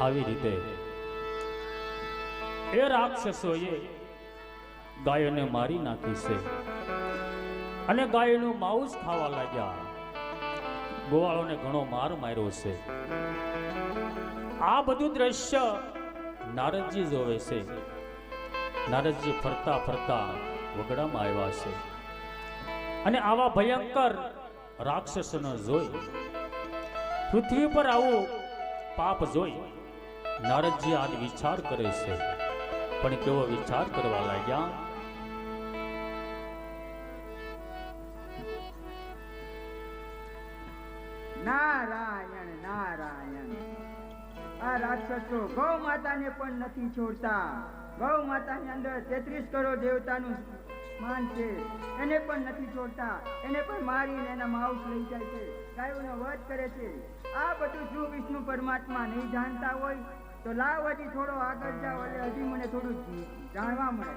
આવી રીતે એ રાક્ષસોએ ગાયોને મારી નાખી છે અને ગાયોનું માંસ ખાવા લાગ્યા. ગોવાળોને ઘણો માર માર્યો છે. આ બધું દ્રશ્ય નારદજી જોવે છે. નારદજી ફરતા ફરતા વગડામાં આવ્યા છે અને આવા ભયંકર રાક્ષસોને જોઈ, પૃથ્વી પર આવું પાપ જોઈ નારદજી આજ વિચાર કરે છે. પણ કેવો વિચાર કરવા લાગ્યા? નારાયણ નારાયણ. આ રાક્ષસો ગૌ માતાને પણ નથી છોડતા. ગૌ માતાની અંદર 33 કરોડ દેવતાનું માન છે, એને પણ નથી છોડતા. એને પણ મારીને એના માંસ લઈ જાય છે, ગાયોનો વધ કરે છે. આ બધું શું વિષ્ણુ પરમાત્મા નહીં જાણતા હોય તો લાવ હજી થોડો આગળ જાઓ એટલે હજી મને થોડું જાણવા મળે.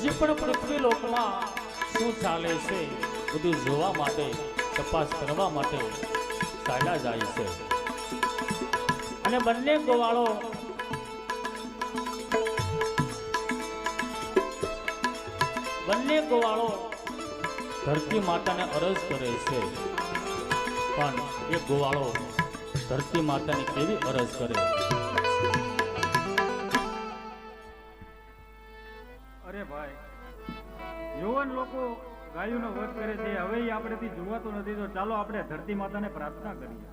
હજી પણ પૃથ્વી લોકમાં શું ચાલે છે બધું જોવા માટે, તપાસ કરવા માટે ચાલ્યા જાય છે. અને બંને ગોવાળો ધરતી માતાને અરજ કરે છે. પણ એ ગોવાળો ધરતી માતાની કેવી અરજ કરે? અરે ભાઈ, યુવાન લોકો ગાયોનો વધ કરે છે, હવે આપણેથી જોવાતો નથી, તો ચાલો આપણે ધરતી માતાને પ્રાર્થના કરીએ.